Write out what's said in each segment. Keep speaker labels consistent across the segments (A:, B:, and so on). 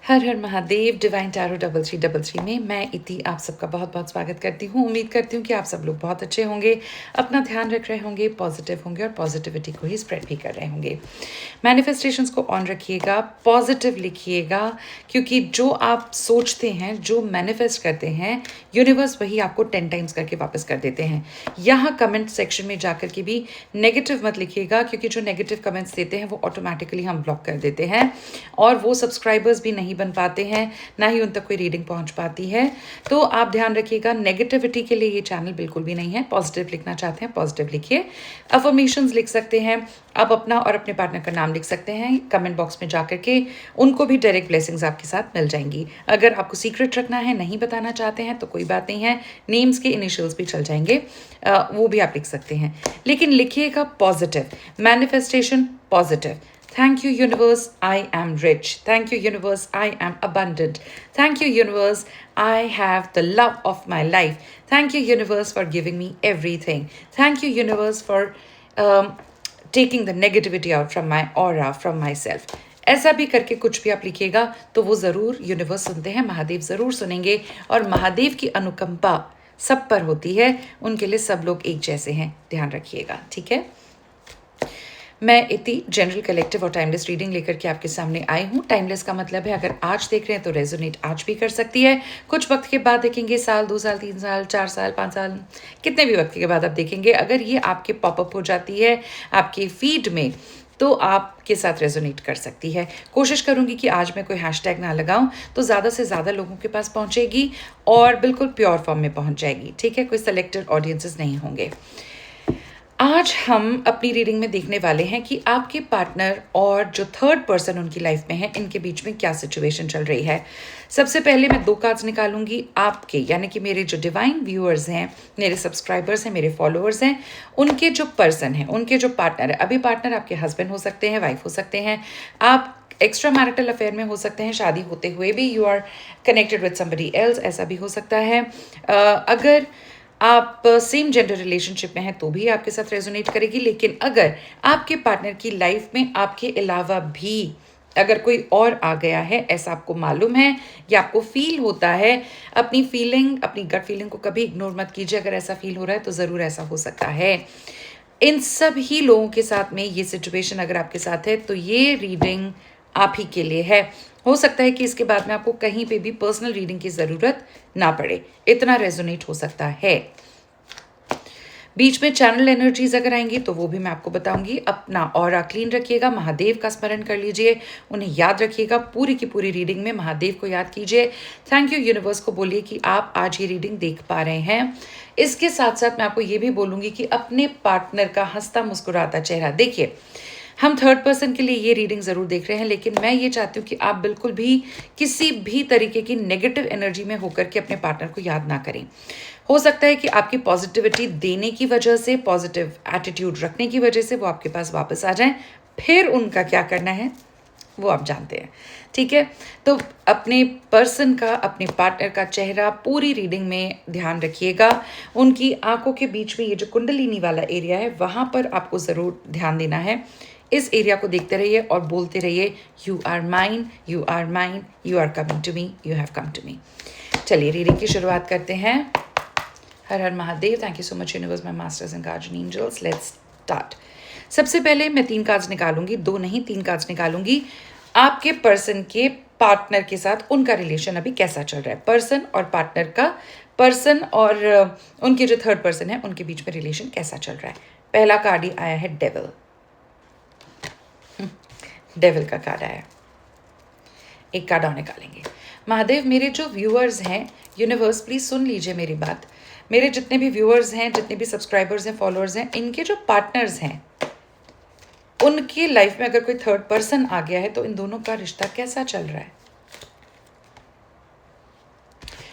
A: हर हर Mahadev. Divine tarot 3333 में मैं इति आप सबका बहुत बहुत स्वागत करती हूँ। उम्मीद करती हूँ कि आप सब लोग बहुत अच्छे होंगे, अपना ध्यान रख रहे होंगे, पॉजिटिव होंगे और पॉजिटिविटी को ही स्प्रेड भी कर रहे होंगे। मैनिफेस्टेशंस को ऑन रखिएगा, पॉजिटिव लिखिएगा, क्योंकि जो आप सोचते हैं, जो मैनिफेस्ट करते हैं, यूनिवर्स वही आपको 10 टाइम्स करके वापस कर देते हैं। यहाँ कमेंट सेक्शन में जाकर के भी नेगेटिव मत लिखिएगा, क्योंकि जो नेगेटिव कमेंट्स देते हैं वो ऑटोमेटिकली हम ब्लॉक कर देते हैं और वो सब्सक्राइबर्स भी नहीं बन पाते हैं, ना ही उन तक कोई रीडिंग पहुंच पाती है। तो आप ध्यान रखिएगा, नेगेटिविटी के लिए ये चैनल बिल्कुल भी नहीं है। पॉजिटिव लिखना चाहते हैं पॉजिटिव लिखिए, अफर्मेशंस लिख सकते हैं, आप अपना और अपने पार्टनर का नाम लिख सकते हैं कमेंट बॉक्स में जाकर के, उनको भी डायरेक्ट ब्लेसिंग्स आपके साथ मिल जाएंगी। अगर आपको सीक्रेट रखना है, नहीं बताना चाहते हैं तो कोई बात नहीं है, नेम्स के इनिशियल्स भी चल जाएंगे, वो भी आप लिख सकते हैं, लेकिन लिखिएगा positive. Manifestation positive. Thank you, universe, I am rich. Thank you, universe, I am abundant. Thank you, universe, I have the love of my life. Thank you, universe, for giving me everything. Thank you, universe, for taking the negativity out from my aura, from myself. ऐसा भी करके कुछ भी आप लिखिएगा तो वो ज़रूर यूनिवर्स सुनते हैं, महादेव ज़रूर सुनेंगे, और महादेव की अनुकंपा सब पर होती है, उनके लिए सब लोग एक जैसे हैं, ध्यान रखिएगा, ठीक है। मैं इति जनरल कलेक्टिव और टाइमलेस रीडिंग लेकर के आपके सामने आई हूँ। टाइमलेस का मतलब है अगर आज देख रहे हैं तो रेजोनेट आज भी कर सकती है, कुछ वक्त के बाद देखेंगे, साल, 2 साल, 3 साल, 4 साल, 5 साल, कितने भी वक्त के बाद आप देखेंगे, अगर ये आपके पॉपअप हो जाती है आपके फीड में तो आपके साथ रेजोनेट कर सकती है। कोशिश करूंगी कि आज मैं कोई हैशटैग ना लगाऊं तो ज़्यादा से ज़्यादा लोगों के पास पहुंचेगी और बिल्कुल प्योर फॉर्म में पहुंच जाएगी, ठीक है। कोई सेलेक्टेड ऑडियंसेस नहीं होंगे। आज हम अपनी रीडिंग में देखने वाले हैं कि आपके पार्टनर और जो थर्ड पर्सन उनकी लाइफ में है, इनके बीच में क्या सिचुएशन चल रही है। सबसे पहले मैं 2 कार्ड्स निकालूंगी आपके, यानी कि मेरे जो डिवाइन व्यूअर्स हैं, मेरे सब्सक्राइबर्स हैं, मेरे फॉलोअर्स हैं, उनके जो पर्सन हैं, उनके जो पार्टनर है। अभी पार्टनर आपके हस्बैंड हो सकते हैं, वाइफ हो सकते हैं, आप एक्स्ट्रा मैरिटल अफेयर में हो सकते हैं, शादी होते हुए भी you are connected with somebody else, ऐसा भी हो सकता है। अगर आप सेम जेंडर रिलेशनशिप में हैं तो भी आपके साथ रेजोनेट करेगी, लेकिन अगर आपके पार्टनर की लाइफ में आपके अलावा भी अगर कोई और आ गया है, ऐसा आपको मालूम है या आपको फील होता है, अपनी फीलिंग, अपनी गट फीलिंग को कभी इग्नोर मत कीजिए। अगर ऐसा फील हो रहा है तो ज़रूर ऐसा हो सकता है। इन सब ही लोगों के साथ में ये सिचुएशन अगर आपके साथ है तो ये रीडिंग आप ही के लिए है। हो सकता है कि इसके बाद में आपको कहीं पे भी पर्सनल रीडिंग की ज़रूरत ना पड़े, इतना रेजोनेट हो सकता है। बीच में चैनल एनर्जीज अगर आएंगी तो वो भी मैं आपको बताऊंगी। अपना ऑरा क्लीन रखिएगा, महादेव का स्मरण कर लीजिए, उन्हें याद रखिएगा, पूरी की पूरी रीडिंग में महादेव को याद कीजिए। थैंक यू यूनिवर्स को बोलिए कि आप आज ये रीडिंग देख पा रहे हैं। इसके साथ साथ मैं आपको ये भी बोलूँगी कि अपने पार्टनर का हंसता मुस्कुराता चेहरा देखिए। हम थर्ड पर्सन के लिए ये रीडिंग ज़रूर देख रहे हैं, लेकिन मैं ये चाहती हूँ कि आप बिल्कुल भी किसी भी तरीके की नेगेटिव एनर्जी में होकर के अपने पार्टनर को याद ना करें। हो सकता है कि आपकी पॉजिटिविटी देने की वजह से, पॉजिटिव एटीट्यूड रखने की वजह से वो आपके पास वापस आ जाएं, फिर उनका क्या करना है वो आप जानते हैं, ठीक है। तो अपने पर्सन का, अपने पार्टनर का चेहरा पूरी रीडिंग में ध्यान रखिएगा। उनकी आंखों के बीच में ये जो कुंडलिनी वाला एरिया है, वहाँ पर आपको ज़रूर ध्यान देना है। इस एरिया को देखते रहिए और बोलते रहिए, you are mine, you are mine, you are coming to me, you have come to me. चलिए रीडिंग की शुरुआत करते हैं। हर हर Mahadev. Thank you so much universe, my masters and guardian angels. Let's start. सबसे पहले मैं 3 कार्ड्स निकालूंगी, 2 नहीं 3 कार्ड्स निकालूंगी। आपके पर्सन के पार्टनर के साथ उनका रिलेशन अभी कैसा चल रहा है, पर्सन और पार्टनर का, पर्सन और उनके जो थर्ड पर्सन है उनके बीच में रिलेशन कैसा चल रहा है। पहला कार्ड ही आया है डेविल। डेविल का कार्ड आया। एक कार्ड और निकालेंगे। महादेव, मेरे जो व्यूअर्स हैं, यूनिवर्स प्लीज सुन लीजिए मेरी बात। मेरे जितने भी व्यूअर्स हैं, जितने भी सब्सक्राइबर्स हैं, फॉलोअर्स हैं, इनके जो पार्टनर्स हैं, उनकी लाइफ में अगर कोई थर्ड पर्सन आ गया है तो इन दोनों का रिश्ता कैसा चल रहा है।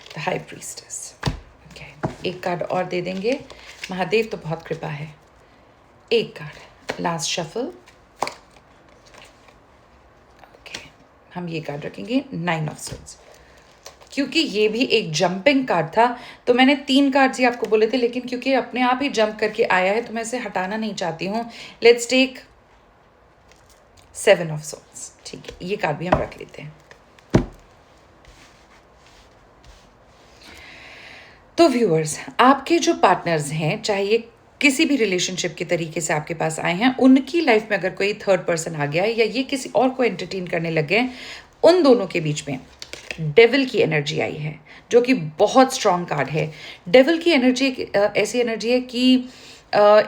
A: The high priestess. ओके, एक कार्ड और दे देंगे। महादेव तो बहुत कृपा है। एक कार्ड, लास्ट शफल। हम ये कार्ड रखेंगे, 9 ऑफ सोर्ड्स, क्योंकि ये भी एक जंपिंग कार्ड था। तो मैंने 3 कार्ड्स ही आपको बोले थे, लेकिन क्योंकि अपने आप ही जंप करके आया है तो मैं इसे हटाना नहीं चाहती हूँ। लेट्स टेक 7 ऑफ सोर्ड्स, ठीक है, ये कार्ड भी हम रख लेते हैं। तो व्यूअर्स, आपके जो पार्टनर्स हैं, चाहे ये किसी भी रिलेशनशिप के तरीके से आपके पास आए हैं, उनकी लाइफ में अगर कोई थर्ड पर्सन आ गया है या ये किसी और को एंटरटेन करने लग गए, उन दोनों के बीच में डेविल की एनर्जी आई है, जो कि बहुत स्ट्रांग कार्ड है। डेविल की एनर्जी एक ऐसी एनर्जी है कि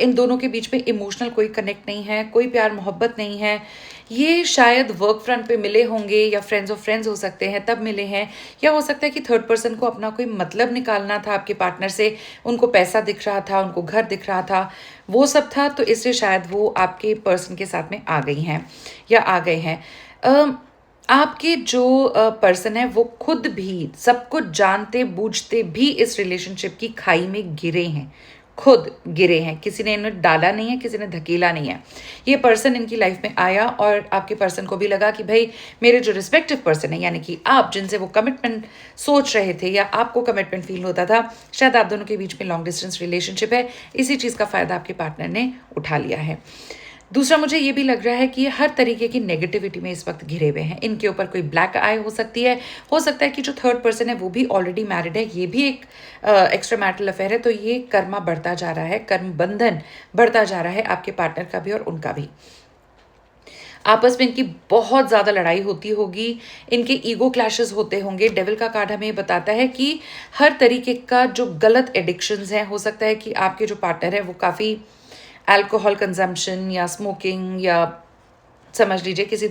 A: इन दोनों के बीच में इमोशनल कोई कनेक्ट नहीं है, कोई प्यार मोहब्बत नहीं है। ये शायद वर्क फ्रंट पे मिले होंगे या फ्रेंड्स ऑफ फ्रेंड्स हो सकते हैं, तब मिले हैं, या हो सकता है कि थर्ड पर्सन को अपना कोई मतलब निकालना था आपके पार्टनर से, उनको पैसा दिख रहा था, उनको घर दिख रहा था, वो सब था, तो इसलिए शायद वो आपके पर्सन के साथ में आ गई हैं या आ गए हैं। आपके जो पर्सन है वो खुद भी सब कुछ जानते बूझते भी इस रिलेशनशिप की खाई में गिरे हैं, खुद गिरे हैं, किसी ने इन्हें डाला नहीं है, किसी ने धकेला नहीं है। ये पर्सन इनकी लाइफ में आया और आपके पर्सन को भी लगा कि भाई मेरे जो रिस्पेक्टिव पर्सन है, यानी कि आप जिनसे वो कमिटमेंट सोच रहे थे या आपको कमिटमेंट फील होता था, शायद आप दोनों के बीच में लॉन्ग डिस्टेंस रिलेशनशिप है, इसी चीज़ का फ़ायदा आपके पार्टनर ने उठा लिया है। दूसरा, मुझे ये भी लग रहा है कि ये हर तरीके की नेगेटिविटी में इस वक्त घिरे हुए हैं। इनके ऊपर कोई ब्लैक आई हो सकती है, हो सकता है कि जो थर्ड पर्सन है वो भी ऑलरेडी मैरिड है, ये भी एक एक्स्ट्रा मैरिटल अफेयर है, तो ये कर्मा बढ़ता जा रहा है, कर्म बंधन बढ़ता जा रहा है आपके पार्टनर का भी और उनका भी। आपस में इनकी बहुत ज़्यादा लड़ाई होती होगी, इनके ईगो क्लैशेस होते होंगे। डेविल का कार्ड हमें बताता है कि हर तरीके का जो गलत एडिक्शंस हैं, हो सकता है कि आपके जो पार्टनर है वो काफ़ी अल्कोहल कंजम्पशन या स्मोकिंग या समझ लीजिए किसी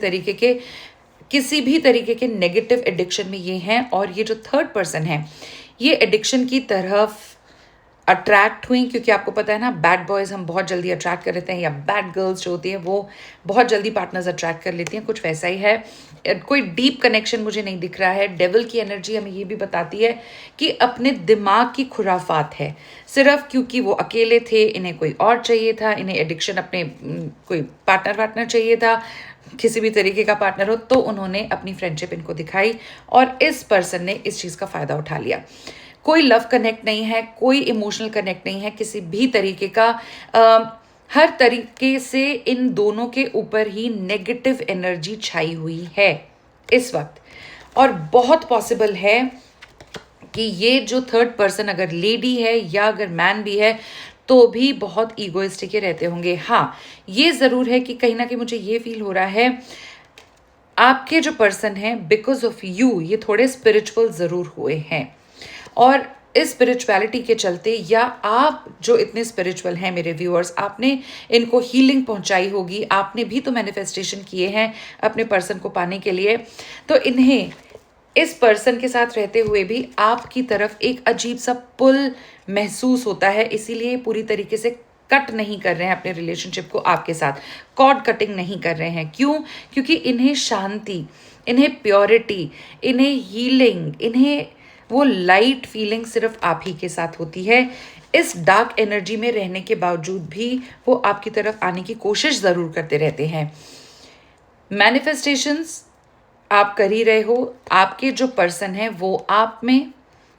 A: भी तरीके के नेगेटिव एडिक्शन में ये हैं, और ये जो थर्ड पर्सन है ये एडिक्शन की तरफ अट्रैक्ट हुई, क्योंकि आपको पता है ना, बैड बॉयज़ हम बहुत जल्दी अट्रैक्ट कर लेते हैं, या बैड गर्ल्स जो होती हैं वो बहुत जल्दी पार्टनर्स अट्रैक्ट कर लेती हैं, कुछ वैसा ही है। कोई डीप कनेक्शन मुझे नहीं दिख रहा है। डेविल की एनर्जी हमें ये भी बताती है कि अपने दिमाग की खुराफात है, सिर्फ क्योंकि वो अकेले थे, इन्हें कोई और चाहिए था, इन्हें एडिक्शन अपने कोई पार्टनर चाहिए था, किसी भी तरीके का पार्टनर हो, तो उन्होंने अपनी फ्रेंडशिप इनको दिखाई और इस पर्सन ने इस चीज़ का फ़ायदा उठा लिया। कोई लव कनेक्ट नहीं है, कोई इमोशनल कनेक्ट नहीं है किसी भी तरीके का। हर तरीके से इन दोनों के ऊपर ही नेगेटिव एनर्जी छाई हुई है इस वक्त, और बहुत पॉसिबल है कि ये जो थर्ड पर्सन अगर लेडी है या अगर मैन भी है तो भी बहुत ईगोइस्टिक रहते होंगे। हाँ, ये ज़रूर है कि कहीं ना कहीं मुझे ये फील हो रहा है आपके जो पर्सन है बिकॉज ऑफ यू ये थोड़े स्पिरिचुअल ज़रूर हुए हैं, और इस स्पिरिचुअलिटी के चलते, या आप जो इतने स्पिरिचुअल हैं मेरे व्यूअर्स, आपने इनको हीलिंग पहुंचाई होगी, आपने भी तो मैनिफेस्टेशन किए हैं अपने पर्सन को पाने के लिए, तो इन्हें इस पर्सन के साथ रहते हुए भी आपकी तरफ एक अजीब सा पुल महसूस होता है, इसीलिए पूरी तरीके से कट नहीं कर रहे हैं अपने रिलेशनशिप को आपके साथ, कॉर्ड कटिंग नहीं कर रहे हैं। क्यों? क्योंकि इन्हें शांति, इन्हें प्योरिटी, इन्हें हीलिंग, इन्हें वो लाइट फीलिंग सिर्फ आप ही के साथ होती है। इस डार्क एनर्जी में रहने के बावजूद भी वो आपकी तरफ आने की कोशिश ज़रूर करते रहते हैं। मैनिफेस्टेशंस आप कर ही रहे हो, आपके जो पर्सन है वो आप में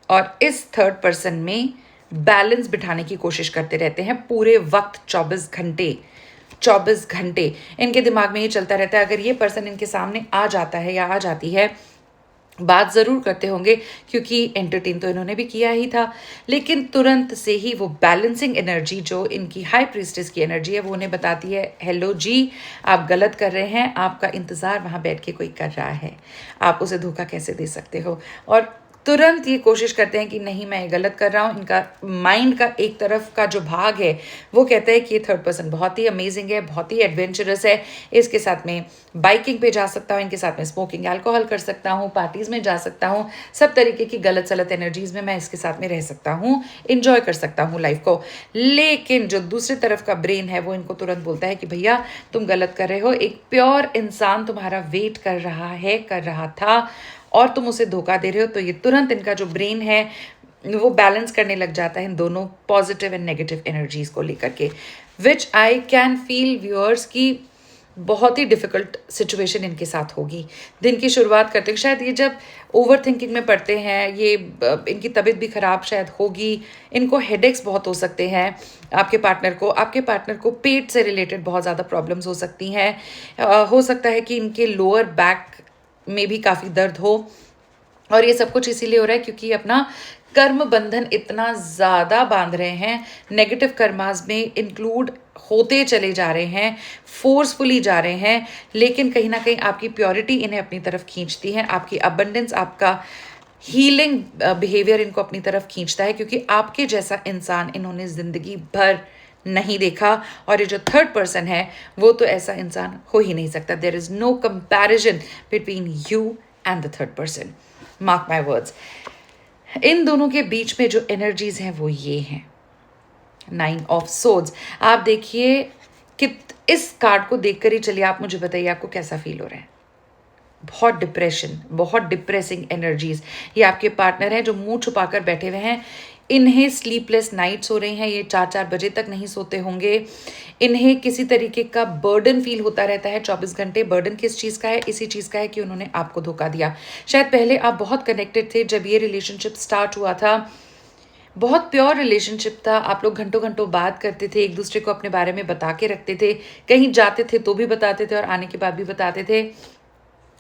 A: और इस थर्ड पर्सन में बैलेंस बिठाने की कोशिश करते रहते हैं पूरे वक्त। 24 घंटे इनके दिमाग में ये चलता रहता है। अगर ये पर्सन इनके सामने आ जाता है या आ जाती है, बात ज़रूर करते होंगे क्योंकि एंटरटेन तो इन्होंने भी किया ही था, लेकिन तुरंत से ही वो बैलेंसिंग एनर्जी जो इनकी हाई प्रीस्टेस की एनर्जी है वो उन्हें बताती है, हेलो जी, आप गलत कर रहे हैं, आपका इंतज़ार वहाँ बैठ के कोई कर रहा है, आप उसे धोखा कैसे दे सकते हो। और तुरंत ये कोशिश करते हैं कि नहीं, मैं ये गलत कर रहा हूँ। इनका माइंड का एक तरफ का जो भाग है वो कहता है कि ये थर्ड पर्सन बहुत ही अमेजिंग है, बहुत ही एडवेंचरस है, इसके साथ में बाइकिंग पे जा सकता हूँ, इनके साथ में स्मोकिंग अल्कोहल कर सकता हूँ, पार्टीज़ में जा सकता हूँ, सब तरीके की गलत सलत एनर्जीज़ में मैं इसके साथ में रह सकता हूँ, इंजॉय कर सकता हूँ लाइफ को। लेकिन जो दूसरी तरफ का ब्रेन है वो इनको तुरंत बोलता है कि भैया तुम गलत कर रहे हो, एक प्योर इंसान तुम्हारा वेट कर रहा था और तुम उसे धोखा दे रहे हो। तो ये तुरंत इनका जो ब्रेन है वो बैलेंस करने लग जाता है इन दोनों पॉजिटिव एंड नेगेटिव एनर्जीज को लेकर के, विच आई कैन फील व्यूअर्स की बहुत ही डिफ़िकल्ट सिचुएशन इनके साथ होगी। दिन की शुरुआत करते शायद ये जब ओवर थिंकिंग में पड़ते हैं, ये इनकी तबीयत भी ख़राब शायद होगी, इनको हेडेक्स बहुत हो सकते हैं। आपके पार्टनर को पेट से रिलेटेड बहुत ज़्यादा प्रॉब्लम्स हो सकती हैं। हो सकता है कि इनके लोअर बैक में भी काफ़ी दर्द हो, और ये सब कुछ इसीलिए हो रहा है क्योंकि अपना कर्म बंधन इतना ज़्यादा बांध रहे हैं, नेगेटिव कर्मास में इंक्लूड होते चले जा रहे हैं, फोर्सफुली जा रहे हैं, लेकिन कहीं ना कहीं आपकी प्योरिटी इन्हें अपनी तरफ खींचती है, आपकी अबंडेंस, आपका हीलिंग बिहेवियर इनको अपनी तरफ खींचता है, क्योंकि आपके जैसा इंसान इन्होंने ज़िंदगी भर नहीं देखा। और ये जो थर्ड पर्सन है वो तो ऐसा इंसान हो ही नहीं सकता। There is no comparison between you and the third person, mark my words. इन दोनों के बीच में जो एनर्जीज हैं वो ये हैं 9 ऑफ सोर्ड्स। आप देखिए कि इस कार्ड को देखकर ही चलिए आप मुझे बताइए आपको कैसा फील हो रहा है। बहुत डिप्रेशन, बहुत डिप्रेसिंग एनर्जीज। ये आपके पार्टनर हैं जो मुंह छुपाकर बैठे हुए हैं, इन्हें स्लीपलेस नाइट्स हो रही हैं, ये 4-4 बजे तक नहीं सोते होंगे, इन्हें किसी तरीके का बर्डन फील होता रहता है 24 घंटे। बर्डन किस चीज़ का है? इसी चीज़ का है कि उन्होंने आपको धोखा दिया। शायद पहले आप बहुत कनेक्टेड थे, जब ये रिलेशनशिप स्टार्ट हुआ था बहुत प्योर रिलेशनशिप था, आप लोग घंटों घंटों बात करते थे, एक दूसरे को अपने बारे में बता के रखते थे, कहीं जाते थे तो भी बताते थे और आने के बाद भी बताते थे।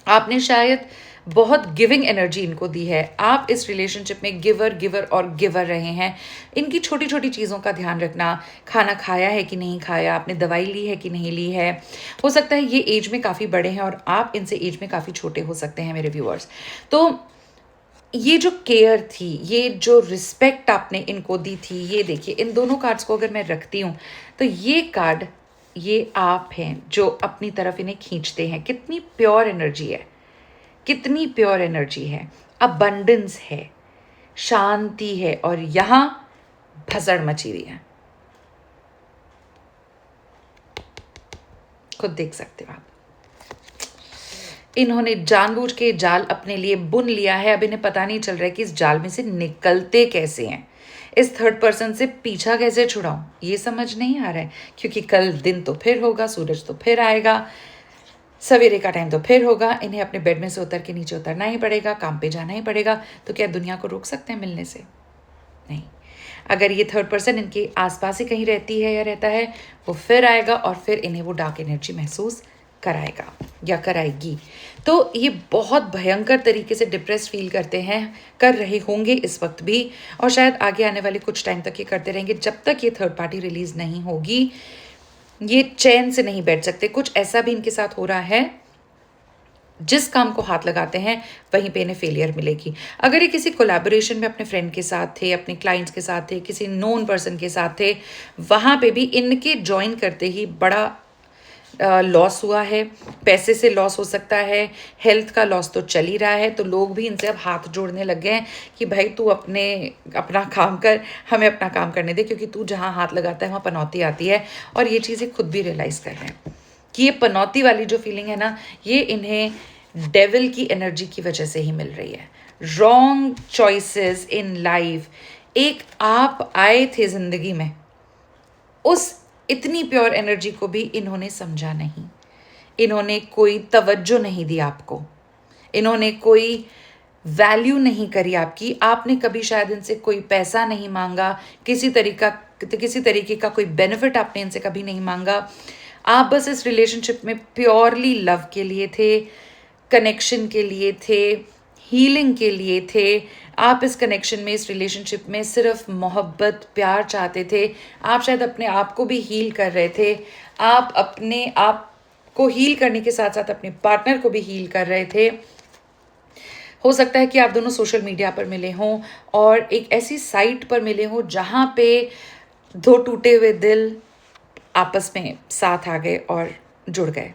A: आपने शायद बहुत गिविंग एनर्जी इनको दी है। आप इस रिलेशनशिप में गिवर गिवर और गिवर रहे हैं। इनकी छोटी छोटी चीज़ों का ध्यान रखना, खाना खाया है कि नहीं खाया, आपने दवाई ली है कि नहीं ली है। हो सकता है ये एज में काफ़ी बड़े हैं और आप इनसे एज में काफ़ी छोटे हो सकते हैं मेरे व्यूअर्स। तो ये जो केयर थी, ये जो रिस्पेक्ट आपने इनको दी थी, ये देखिए इन दोनों कार्ड्स को अगर मैं रखती हूँ तो ये कार्ड, ये आप हैं जो अपनी तरफ इन्हें खींचते हैं। कितनी प्योर एनर्जी है, कितनी प्योर एनर्जी है, अबंडेंस है, शांति है, और यहाँ भसड़ मची हुई है। खुद देख सकते हो आप। इन्होंने जानबूझ के जाल अपने लिए बुन लिया है। अब इन्हें पता नहीं चल रहा है कि इस जाल में से निकलते कैसे हैं, इस थर्ड पर्सन से पीछा कैसे छुड़ाऊं, ये समझ नहीं आ रहा है। क्योंकि कल दिन तो फिर होगा, सूरज तो फिर आएगा, सवेरे का टाइम तो फिर होगा, इन्हें अपने बेड में से उतर के नीचे उतरना ही पड़ेगा, काम पे जाना ही पड़ेगा। तो क्या दुनिया को रोक सकते हैं मिलने से? नहीं। अगर ये थर्ड पर्सन इनके आसपास ही कहीं रहती है या रहता है, वो फिर आएगा और फिर इन्हें वो डार्क एनर्जी महसूस कराएगा या कराएगी। तो ये बहुत भयंकर तरीके से डिप्रेस फील करते हैं, कर रहे होंगे इस वक्त भी, और शायद आगे आने वाले कुछ टाइम तक ये करते रहेंगे। जब तक ये थर्ड पार्टी रिलीज नहीं होगी ये चैन से नहीं बैठ सकते। कुछ ऐसा भी इनके साथ हो रहा है, जिस काम को हाथ लगाते हैं वहीं पे इन्हें फेलियर मिलेगी। अगर ये किसी कोलैबोरेशन में अपने फ्रेंड के साथ थे, अपने क्लाइंट्स के साथ थे, किसी नोन पर्सन के साथ थे, वहाँ पे भी इनके ज्वाइन करते ही बड़ा लॉस हुआ है। पैसे से लॉस हो सकता है, हेल्थ का लॉस तो चल ही रहा है। तो लोग भी इनसे अब हाथ जोड़ने लग गए हैं कि भाई तू अपना काम कर, हमें अपना काम करने दे, क्योंकि तू जहाँ हाथ लगाता है वहाँ पनौती आती है। और ये चीज़ें खुद भी रियलाइज़ कर रहे हैं कि ये पनौती वाली जो फीलिंग है ना, ये इन्हें डेविल की एनर्जी की वजह से ही मिल रही है। Wrong choices in life. एक आप आए थे जिंदगी में, उस इतनी प्योर एनर्जी को भी इन्होंने समझा नहीं, इन्होंने कोई तवज्जो नहीं दी आपको, इन्होंने कोई वैल्यू नहीं करी आपकी। आपने कभी शायद इनसे कोई पैसा नहीं मांगा, किसी तरीके का कोई बेनिफिट आपने इनसे कभी नहीं मांगा। आप बस इस रिलेशनशिप में प्योरली लव के लिए थे, कनेक्शन के लिए थे, हीलिंग के लिए थे। आप इस कनेक्शन में, इस रिलेशनशिप में सिर्फ मोहब्बत, प्यार चाहते थे। आप शायद अपने आप को भी हील कर रहे थे। आप अपने आप को हील करने के साथ साथ अपने पार्टनर को भी हील कर रहे थे। हो सकता है कि आप दोनों सोशल मीडिया पर मिले हों और एक ऐसी साइट पर मिले हों जहाँ पे दो टूटे हुए दिल आपस में साथ आ गए और जुड़ गए।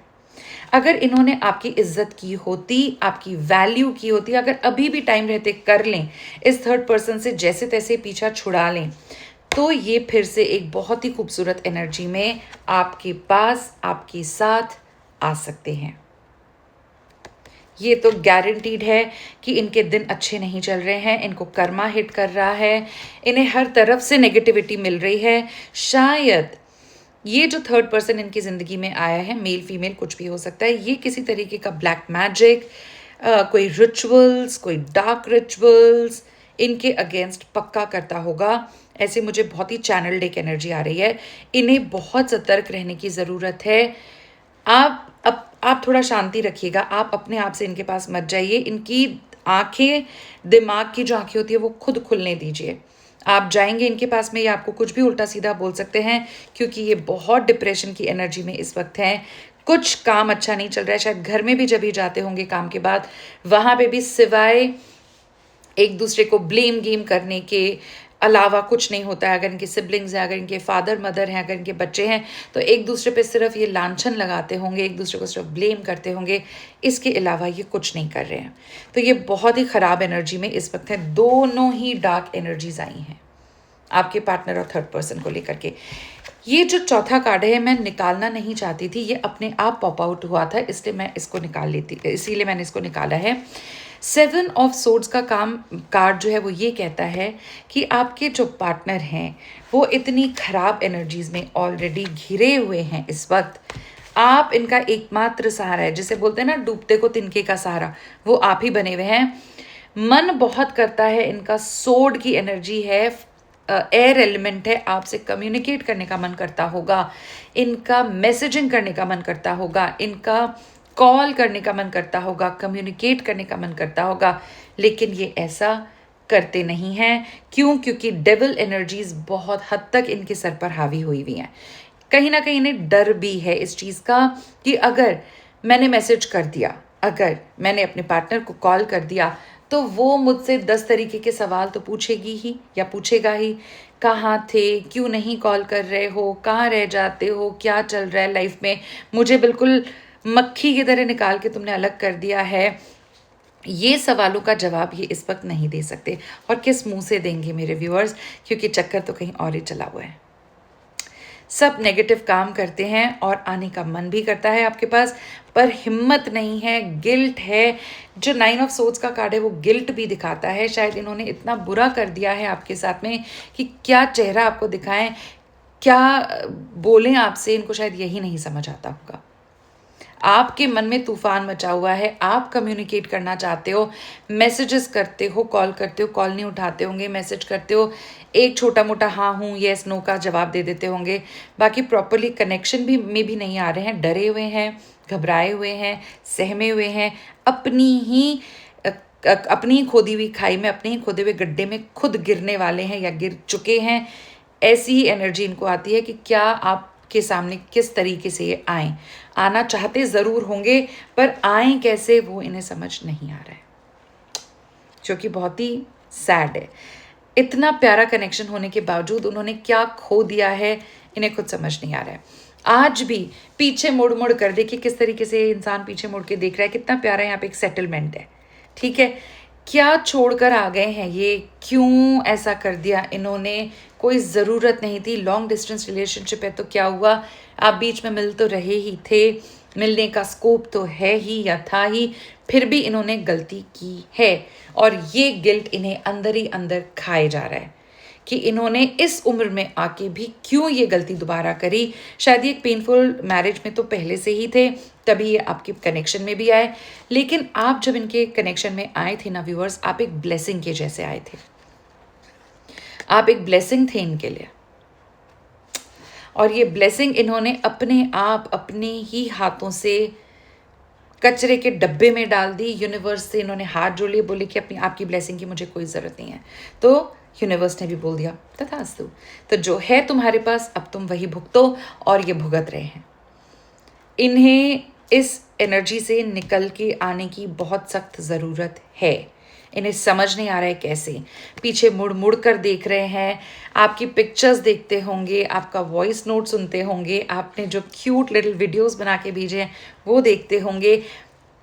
A: अगर इन्होंने आपकी इज्जत की होती, आपकी वैल्यू की होती, अगर अभी भी टाइम रहते कर लें, इस थर्ड पर्सन से जैसे तैसे पीछा छुड़ा लें, तो ये फिर से एक बहुत ही खूबसूरत एनर्जी में आपके पास, आपके साथ आ सकते हैं। ये तो गारंटीड है कि इनके दिन अच्छे नहीं चल रहे हैं, इनको कर्मा हिट कर रहा है, इन्हें हर तरफ से नेगेटिविटी मिल रही है। शायद ये जो थर्ड पर्सन इनकी ज़िंदगी में आया है, मेल फीमेल कुछ भी हो सकता है, ये किसी तरीके का ब्लैक मैजिक, कोई रिचुअल्स, कोई डार्क रिचुअल्स इनके अगेंस्ट पक्का करता होगा। ऐसे मुझे बहुत ही चैनल्ड एक एनर्जी आ रही है। इन्हें बहुत सतर्क रहने की ज़रूरत है। आप थोड़ा शांति रखिएगा, आप अपने आप से इनके पास मत जाइए। इनकी आंखें, दिमाग की जो आंखें होती है वो खुद खुलने दीजिए। आप जाएंगे इनके पास में, ये आपको कुछ भी उल्टा सीधा बोल सकते हैं, क्योंकि ये बहुत डिप्रेशन की एनर्जी में इस वक्त हैं। कुछ काम अच्छा नहीं चल रहा है, शायद घर में भी जब भी जाते होंगे काम के बाद, वहां पे भी सिवाय एक दूसरे को ब्लेम गेम करने के अलावा कुछ नहीं होता है। अगर इनके सिबलिंग्स हैं, अगर इनके फादर मदर हैं, अगर इनके बच्चे हैं, तो एक दूसरे पे सिर्फ ये लांछन लगाते होंगे, एक दूसरे को सिर्फ ब्लेम करते होंगे, इसके अलावा ये कुछ नहीं कर रहे हैं। तो ये बहुत ही ख़राब एनर्जी में इस वक्त है। दोनों ही डार्क एनर्जीज आई हैं आपके पार्टनर और थर्ड पर्सन को लेकर के। ये जो चौथा कार्ड है, मैं निकालना नहीं चाहती थी, ये अपने आप पॉप आउट हुआ था, इसलिए मैं इसको निकाल लेती, इसीलिए मैंने इसको निकाला है। 7 ऑफ सोर्ड्स का कार्ड जो है वो ये कहता है कि आपके जो पार्टनर हैं वो इतनी खराब एनर्जीज में ऑलरेडी घिरे हुए हैं इस वक्त। आप इनका एकमात्र सहारा है, जिसे बोलते हैं ना डूबते को तिनके का सहारा, वो आप ही बने हुए हैं। मन बहुत करता है इनका, सोड की एनर्जी है, एयर एलिमेंट है, आपसे कम्युनिकेट करने का मन करता होगा, इनका मैसेजिंग करने का मन करता होगा, इनका कॉल करने का मन करता होगा, कम्युनिकेट करने का मन करता होगा, लेकिन ये ऐसा करते नहीं हैं। क्यों? क्योंकि डेविल एनर्जीज बहुत हद तक इनके सर पर हावी हुई हुई हैं। कहीं ना कहीं इन्हें डर भी है इस चीज़ का कि अगर मैंने मैसेज कर दिया, अगर मैंने अपने पार्टनर को कॉल कर दिया, तो वो मुझसे 10 तरीके के सवाल तो पूछेगी ही या पूछेगा ही। कहाँ थे, क्यों नहीं कॉल कर रहे हो, कहाँ रह जाते हो, क्या चल रहा है लाइफ में, मुझे बिल्कुल मक्खी की तरह निकाल के तुमने अलग कर दिया है। ये सवालों का जवाब ये इस वक्त नहीं दे सकते, और किस मुंह से देंगे मेरे व्यूअर्स, क्योंकि चक्कर तो कहीं और ही चला हुआ है। सब नेगेटिव काम करते हैं और आने का मन भी करता है आपके पास, पर हिम्मत नहीं है, गिल्ट है। जो 9 ऑफ सोर्ड्स का कार्ड है वो गिल्ट भी दिखाता है। शायद इन्होंने इतना बुरा कर दिया है आपके साथ में कि क्या चेहरा आपको दिखाएं, क्या बोलें आपसे, इनको शायद यही नहीं समझ आता होगा। आपके मन में तूफान मचा हुआ है, आप कम्युनिकेट करना चाहते हो, मैसेजेस करते हो, कॉल करते हो, कॉल नहीं उठाते होंगे, मैसेज करते हो, एक छोटा मोटा हाँ हूँ येस नो का जवाब दे देते होंगे, बाकी प्रॉपरली कनेक्शन भी नहीं आ रहे हैं, डरे हुए हैं, घबराए हुए हैं, सहमे हुए हैं, अपनी खोदी हुई खाई में, अपने ही खोदे हुए गड्ढे में खुद गिरने वाले हैं या गिर चुके हैं। ऐसी ही एनर्जी इनको आती है कि क्या आपके सामने किस तरीके से ये आएँ। आना चाहते ज़रूर होंगे, पर आएँ कैसे वो इन्हें समझ नहीं आ रहा है, जो कि बहुत ही सैड है। इतना प्यारा कनेक्शन होने के बावजूद उन्होंने क्या खो दिया है, इन्हें खुद समझ नहीं आ रहा है। आज भी पीछे मुड़ मुड़ कर देखिए किस तरीके से इंसान पीछे मुड़ के देख रहा है, कितना प्यारा यहाँ पे एक सेटलमेंट है, ठीक है। क्या छोड़कर आ गए हैं ये, क्यों ऐसा कर दिया इन्होंने, कोई ज़रूरत नहीं थी। लॉन्ग डिस्टेंस रिलेशनशिप है तो क्या हुआ, आप बीच में मिल तो रहे ही थे, मिलने का स्कोप तो है ही या था ही, फिर भी इन्होंने गलती की है, और ये गिल्ट इन्हें अंदर ही अंदर खाए जा रहा है कि इन्होंने इस उम्र में आके भी क्यों ये गलती दोबारा करी। शायद ये एक पेनफुल मैरिज में तो पहले से ही थे, तभी ये आपके कनेक्शन में भी आए, लेकिन आप जब इनके कनेक्शन में आए थे ना व्यूअर्स, आप एक ब्लेसिंग के जैसे आए थे, आप एक ब्लेसिंग थे इनके लिए। और ये ब्लेसिंग इन्होंने अपने आप अपने ही हाथों से कचरे के डब्बे में डाल दी। यूनिवर्स से इन्होंने हाथ जोड़ लिए, बोले कि अपनी आपकी ब्लेसिंग की मुझे कोई ज़रूरत नहीं है, तो यूनिवर्स ने भी बोल दिया तथास्तु। तो जो है तुम्हारे पास अब तुम वही भुगतो, और ये भुगत रहे हैं। इन्हें इस एनर्जी से निकल के आने की बहुत सख्त ज़रूरत है। इन्हें समझ नहीं आ रहा है कैसे, पीछे मुड़ मुड़ कर देख रहे हैं, आपकी पिक्चर्स देखते होंगे, आपका वॉइस नोट सुनते होंगे, आपने जो क्यूट लिटिल वीडियोस बना के भेजे हैं वो देखते होंगे,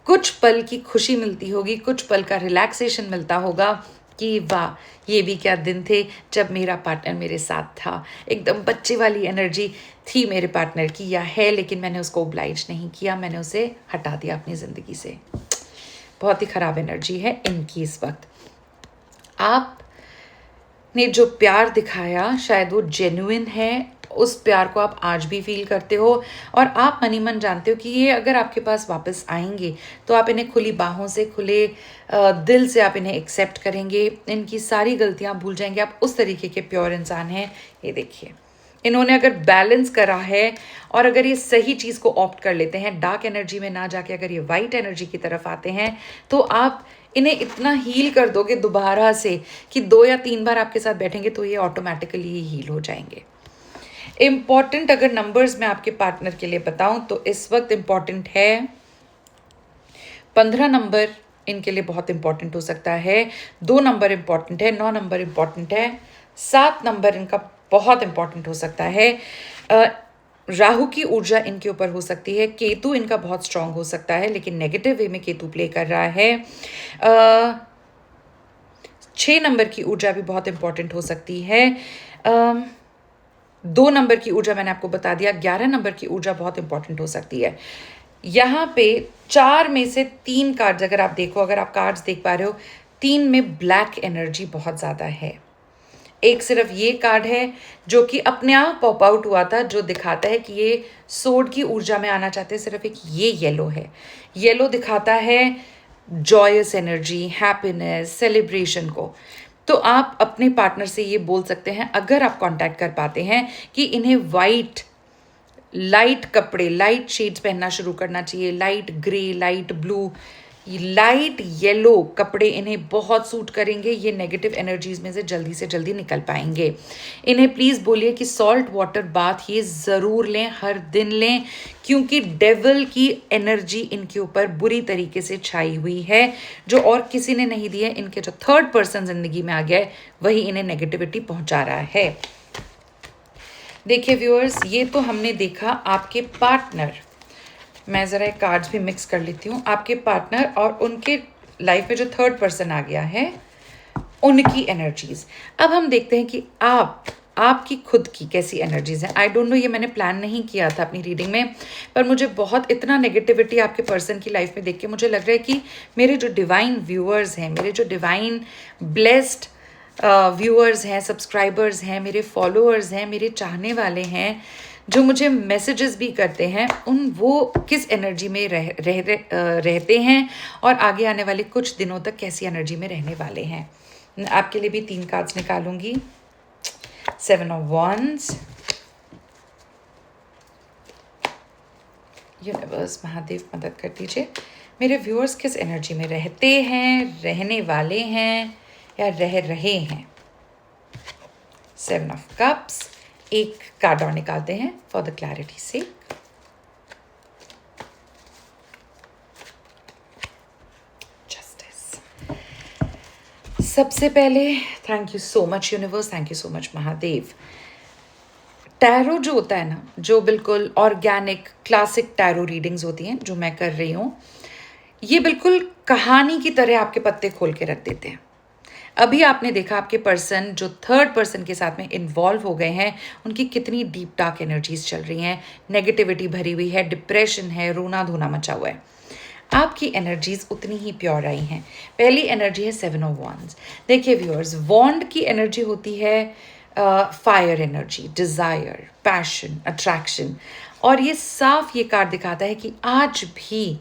A: कुछ पल की खुशी मिलती होगी, कुछ पल का रिलैक्सेशन मिलता होगा कि वाह ये भी क्या दिन थे जब मेरा पार्टनर मेरे साथ था। एकदम बच्चे वाली एनर्जी थी मेरे पार्टनर की, या है, लेकिन मैंने उसको ओब्लाइज नहीं किया, मैंने उसे हटा दिया अपनी ज़िंदगी से। बहुत ही ख़राब एनर्जी है इनकी इस वक्त। आपने जो प्यार दिखाया शायद वो जेन्युइन है, उस प्यार को आप आज भी फील करते हो, और आप मनी मन जानते हो कि ये अगर आपके पास वापस आएंगे तो आप इन्हें खुली बाहों से, खुले दिल से आप इन्हें एक्सेप्ट करेंगे, इनकी सारी गलतियां भूल जाएंगे। आप उस तरीके के प्योर इंसान हैं। ये देखिए, इन्होंने अगर बैलेंस करा है और अगर ये सही चीज़ को ऑप्ट कर लेते हैं, डार्क एनर्जी में ना जाके अगर ये वाइट एनर्जी की तरफ आते हैं, तो आप इन्हें इतना हील कर दोगे दोबारा से कि 2 या 3 बार आपके साथ बैठेंगे तो ये ऑटोमेटिकली ही हील हो जाएंगे। इम्पॉर्टेंट अगर नंबर्स मैं आपके पार्टनर के लिए बताऊं तो इस वक्त इम्पॉर्टेंट है 15 नंबर इनके लिए बहुत इंपॉर्टेंट हो सकता है, 2 नंबर इंपॉर्टेंट है, 9 नंबर इंपॉर्टेंट है, 7 नंबर इनका बहुत इंपॉर्टेंट हो सकता है। राहु की ऊर्जा इनके ऊपर हो सकती है, केतु इनका बहुत स्ट्रांग हो सकता है लेकिन नेगेटिव वे में केतु प्ले कर रहा है। 6 नंबर की ऊर्जा भी बहुत इंपॉर्टेंट हो सकती है। 2 नंबर की ऊर्जा मैंने आपको बता दिया, 11 नंबर की ऊर्जा बहुत इंपॉर्टेंट हो सकती है। यहाँ पे 4 में से 3 कार्ड्स अगर आप देखो, अगर आप कार्ड्स देख पा रहे हो, 3 में ब्लैक एनर्जी बहुत ज़्यादा है। एक सिर्फ ये कार्ड है जो कि अपने आप पॉप आउट हुआ था, जो दिखाता है कि ये सोर्ड की ऊर्जा में आना चाहते हैं। सिर्फ एक ये येलो है, येलो दिखाता है जॉयस एनर्जी, हैप्पीनेस, सेलिब्रेशन को। तो आप अपने पार्टनर से ये बोल सकते हैं अगर आप कांटेक्ट कर पाते हैं कि इन्हें वाइट लाइट कपड़े, लाइट शेड्स पहनना शुरू करना चाहिए, light grey, light blue, light yellow कपड़े इन्हें बहुत सूट करेंगे। ये नेगेटिव एनर्जीज में से जल्दी निकल पाएंगे। इन्हें प्लीज़ बोलिए कि सॉल्ट वाटर बाथ ये ज़रूर लें, हर दिन लें, क्योंकि डेविल की एनर्जी इनके ऊपर बुरी तरीके से छाई हुई है, जो और किसी ने नहीं दी है। इनके जो थर्ड पर्सन जिंदगी में आ गया है वही इन्हें नेगेटिविटी पहुंचा रहा है। देखिए व्यूअर्स, ये तो हमने देखा आपके पार्टनर। मैं ज़रा एक कार्ड्स भी मिक्स कर लेती हूँ। आपके पार्टनर और उनके लाइफ में जो थर्ड पर्सन आ गया है उनकी एनर्जीज। अब हम देखते हैं कि आपकी खुद की कैसी एनर्जीज हैं। आई डोंट नो, ये मैंने प्लान नहीं किया था अपनी रीडिंग में, पर मुझे बहुत इतना नेगेटिविटी आपके पर्सन की लाइफ में देख के मुझे लग रहा है कि मेरे जो डिवाइन व्यूअर्स हैं, मेरे जो डिवाइन ब्लेस्ड व्यूअर्स हैं, सब्सक्राइबर्स हैं, मेरे फॉलोअर्स हैं, मेरे चाहने वाले हैं, जो मुझे मैसेजेस भी करते हैं, वो किस एनर्जी में रहते हैं और आगे आने वाले कुछ दिनों तक कैसी एनर्जी में रहने वाले हैं। आपके लिए भी 3 कार्ड्स निकालूंगी। 7 of Wands, यूनिवर्स महादेव मदद कर दीजिए। मेरे व्यूअर्स किस एनर्जी में रहते हैं, रहने वाले हैं या रह रहे हैं। 7 of Cups, एक कार्ड और निकालते हैं फॉर द क्लैरिटी से। जस्टिस। सबसे पहले thank you so much universe, thank you so much Mahadev. Tarot जो होता है ना, जो बिल्कुल ऑर्गेनिक क्लासिक टैरो रीडिंग्स होती हैं जो मैं कर रही हूँ, ये बिल्कुल कहानी की तरह आपके पत्ते खोल के रख देते हैं। अभी आपने देखा आपके पर्सन जो थर्ड पर्सन के साथ में इन्वॉल्व हो गए हैं, उनकी कितनी डीप डार्क एनर्जीज चल रही हैं, नेगेटिविटी भरी हुई है, डिप्रेशन है, रोना धोना मचा हुआ है। आपकी एनर्जीज उतनी ही प्योर आई हैं। पहली एनर्जी है 7 of Wands। देखिए व्यूअर्स, वॉन्ड की एनर्जी होती है fire energy, desire, passion, attraction, और ये साफ ये कार्ड दिखाता है कि आज भी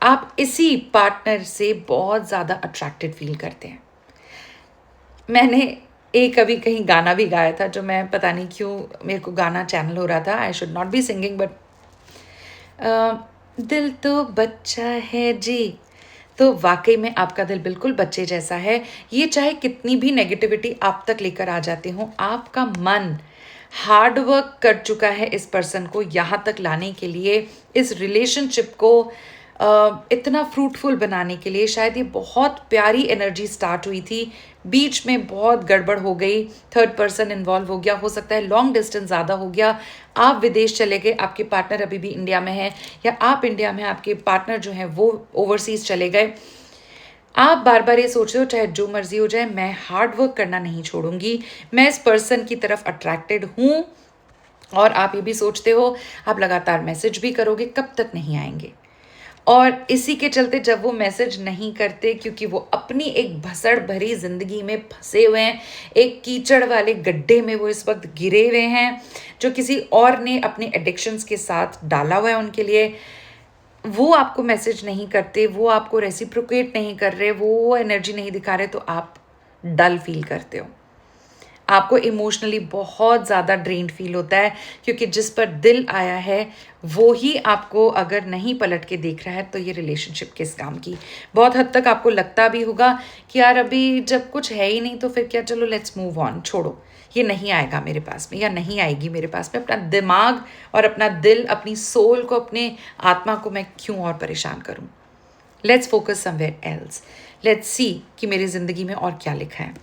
A: आप इसी पार्टनर से बहुत ज़्यादा अट्रैक्टेड फील करते हैं। मैंने एक अभी कहीं गाना भी गाया था, जो मैं पता नहीं क्यों मेरे को गाना चैनल हो रहा था। I should not be singing, but दिल तो बच्चा है जी। तो वाकई में आपका दिल बिल्कुल बच्चे जैसा है। ये चाहे कितनी भी नेगेटिविटी आप तक लेकर आ जाते हो, आपका मन हार्ड वर्क कर चुका है इस पर्सन को यहाँ तक लाने के लिए, इस रिलेशनशिप को इतना फ्रूटफुल बनाने के लिए। शायद ये बहुत प्यारी एनर्जी स्टार्ट हुई थी, बीच में बहुत गड़बड़ हो गई, थर्ड पर्सन इन्वॉल्व हो गया, हो सकता है लॉन्ग डिस्टेंस ज़्यादा हो गया, आप विदेश चले गए, आपके पार्टनर अभी भी इंडिया में है, या आप इंडिया में, आपके पार्टनर जो है वो ओवरसीज चले गए। आप बार बार ये सोच रहे हो चाहे जो मर्जी हो जाए, मैं हार्ड वर्क करना नहीं छोड़ूंगी, मैं इस पर्सन की तरफ अट्रैक्टेड हूँ। और आप ये भी सोचते हो आप लगातार मैसेज भी करोगे, कब तक नहीं आएंगे। और इसी के चलते जब वो मैसेज नहीं करते, क्योंकि वो अपनी एक भसड़ भरी जिंदगी में फंसे हुए हैं, एक कीचड़ वाले गड्ढे में वो इस वक्त गिरे हुए हैं, जो किसी और ने अपने एडिक्शंस के साथ डाला हुआ है उनके लिए। वो आपको मैसेज नहीं करते, वो आपको रेसिप्रोकेट नहीं कर रहे, वो एनर्जी नहीं दिखा रहे, तो आप डल फील करते हो। आपको इमोशनली बहुत ज़्यादा ड्रेन्ड फील होता है, क्योंकि जिस पर दिल आया है वो ही आपको अगर नहीं पलट के देख रहा है तो ये रिलेशनशिप किस काम की। बहुत हद तक आपको लगता भी होगा कि यार अभी जब कुछ है ही नहीं तो फिर क्या, चलो लेट्स मूव ऑन, छोड़ो, ये नहीं आएगा मेरे पास में या नहीं आएगी मेरे पास में। अपना दिमाग और अपना दिल, अपनी सोल को, अपने आत्मा को मैं क्यों और परेशान करूं। Let's focus somewhere else. Let's see कि मेरी ज़िंदगी में और क्या लिखा है।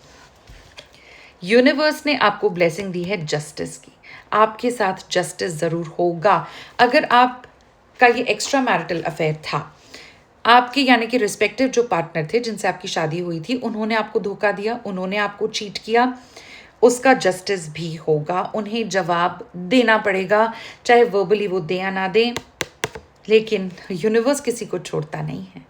A: यूनिवर्स ने आपको ब्लेसिंग दी है जस्टिस की। आपके साथ जस्टिस ज़रूर होगा। अगर आपका ये एक्स्ट्रा मैरिटल अफेयर था, आपके यानी कि रिस्पेक्टिव जो पार्टनर थे जिनसे आपकी शादी हुई थी, उन्होंने आपको धोखा दिया, उन्होंने आपको चीट किया, उसका जस्टिस भी होगा। उन्हें जवाब देना पड़ेगा, चाहे वर्बली वो दें या ना दें, लेकिन यूनिवर्स किसी को छोड़ता नहीं है।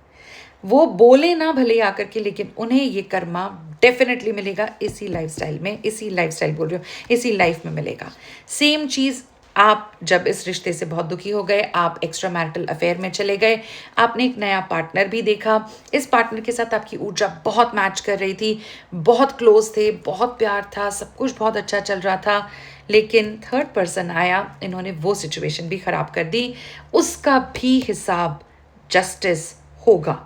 A: वो बोले ना भले आकर के, लेकिन उन्हें ये कर्मा डेफिनेटली मिलेगा इसी लाइफस्टाइल में, इसी लाइफस्टाइल बोल रही हूँ, इसी लाइफ में मिलेगा। सेम चीज़ आप जब इस रिश्ते से बहुत दुखी हो गए, आप एक्स्ट्रा मैरिटल अफेयर में चले गए, आपने एक नया पार्टनर भी देखा, इस पार्टनर के साथ आपकी ऊर्जा बहुत मैच कर रही थी, बहुत क्लोज थे, बहुत प्यार था, सब कुछ बहुत अच्छा चल रहा था, लेकिन थर्ड पर्सन आया, इन्होंने वो सिचुएशन भी ख़राब कर दी। उसका भी हिसाब जस्टिस होगा।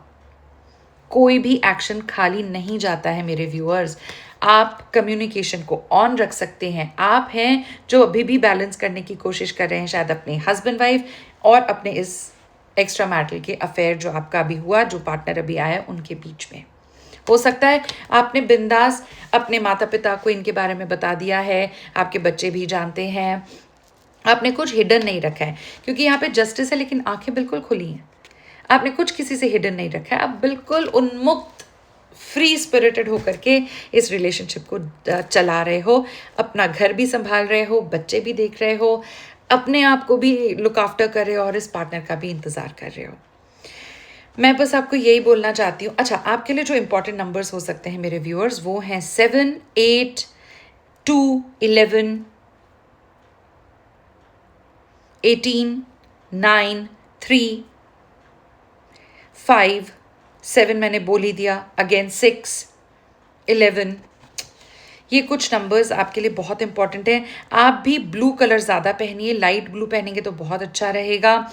A: कोई भी एक्शन खाली नहीं जाता है मेरे व्यूअर्स। आप कम्युनिकेशन को ऑन रख सकते हैं। आप हैं जो अभी भी बैलेंस करने की कोशिश कर रहे हैं, शायद अपने हस्बैंड वाइफ और अपने इस एक्स्ट्रा मैरिटल के अफेयर जो आपका अभी हुआ, जो पार्टनर अभी आया, उनके बीच में। हो सकता है आपने बिंदास अपने माता पिता को इनके बारे में बता दिया है, आपके बच्चे भी जानते हैं, आपने कुछ हिडन नहीं रखा है, क्योंकि यहाँ पे जस्टिस है लेकिन आंखें बिल्कुल खुली हैं। आपने कुछ किसी से हिडन नहीं रखा है, आप बिल्कुल उन्मुक्त, फ्री स्पिरिटेड होकर के इस रिलेशनशिप को चला रहे हो, अपना घर भी संभाल रहे हो, बच्चे भी देख रहे हो, अपने आप को भी लुक आफ्टर कर रहे हो और इस पार्टनर का भी इंतज़ार कर रहे हो। मैं बस आपको यही बोलना चाहती हूँ। अच्छा, आपके लिए जो इंपॉर्टेंट नंबर्स हो सकते हैं मेरे व्यूअर्स, वो हैं 7, 8, 2, 11, 18, 9, 3, 5, 7 मैंने बोल ही दिया, अगेन 6, 11। ये कुछ नंबर्स आपके लिए बहुत इंपॉर्टेंट हैं। आप भी ब्लू कलर ज़्यादा पहनिए, लाइट ब्लू पहनेंगे तो बहुत अच्छा रहेगा।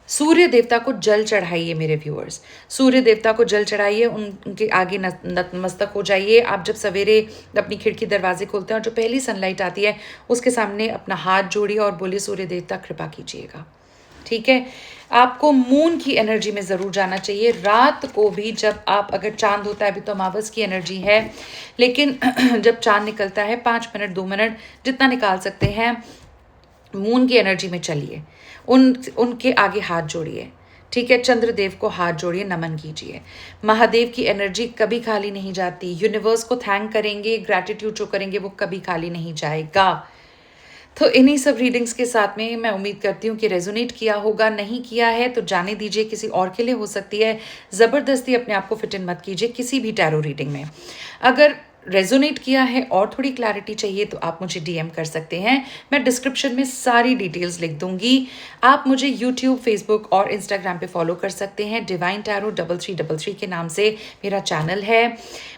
A: सूर्य देवता को जल चढ़ाइए मेरे व्यूअर्स, सूर्य देवता को जल चढ़ाइए, उनके आगे नतमस्तक हो जाइए। आप जब सवेरे अपनी खिड़की दरवाजे खोलते हैं और जो पहली सनलाइट आती है उसके सामने अपना हाथ जोड़िए और बोलिए, सूर्य देवता कृपा कीजिएगा। ठीक है, आपको मून की एनर्जी में ज़रूर जाना चाहिए। रात को भी जब आप, अगर चांद होता है, अभी तो अमावस की एनर्जी है, लेकिन जब चांद निकलता है 5 मिनट 2 मिनट जितना निकाल सकते हैं, मून की एनर्जी में चलिए, उनके आगे हाथ जोड़िए। ठीक है, चंद्रदेव को हाथ जोड़िए, नमन कीजिए। महादेव की एनर्जी कभी खाली नहीं जाती। यूनिवर्स को थैंक करेंगे, ग्रैटिट्यूड जो करेंगे वो कभी खाली नहीं जाएगा। तो इन्हीं सब रीडिंग्स के साथ में मैं उम्मीद करती हूँ कि रेजोनेट किया होगा। नहीं किया है तो जाने दीजिए, किसी और के लिए हो सकती है। ज़बरदस्ती अपने आप को फिट इन मत कीजिए किसी भी टैरो रीडिंग में। अगर रेजोनेट किया है और थोड़ी क्लैरिटी चाहिए तो आप मुझे डीएम कर सकते हैं, मैं डिस्क्रिप्शन में सारी डिटेल्स लिख दूंगी। आप मुझे यूट्यूब, फेसबुक और इंस्टाग्राम पे फॉलो कर सकते हैं। डिवाइन टैरो 3333 के नाम से मेरा चैनल है।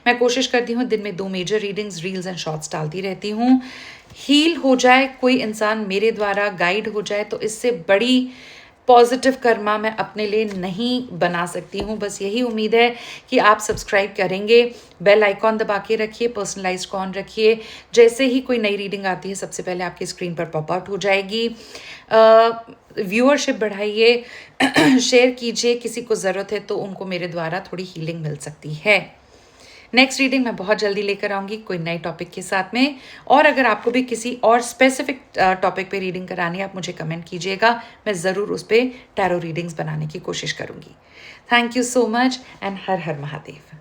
A: मैं कोशिश करती हूँ दिन में 2 major readings, reels and shorts डालती रहती हूँ। हील हो जाए कोई इंसान मेरे द्वारा, गाइड हो जाए, तो इससे बड़ी पॉजिटिव कर्मा मैं अपने लिए नहीं बना सकती हूँ। बस यही उम्मीद है कि आप सब्सक्राइब करेंगे, बेल आइकॉन दबा के रखिए, पर्सनलाइज्ड को ऑन रखिए। जैसे ही कोई नई रीडिंग आती है सबसे पहले आपकी स्क्रीन पर पॉप आउट हो जाएगी। व्यूअरशिप बढ़ाइए, शेयर कीजिए, किसी को ज़रूरत है तो उनको मेरे द्वारा थोड़ी हीलिंग मिल सकती है। नेक्स्ट रीडिंग मैं बहुत जल्दी लेकर आऊँगी कोई नए टॉपिक के साथ में। और अगर आपको भी किसी और स्पेसिफिक टॉपिक पे रीडिंग करानी है, आप मुझे कमेंट कीजिएगा, मैं ज़रूर उस पर टैरो रीडिंग्स बनाने की कोशिश करूँगी। Thank you so much and हर हर महादेव।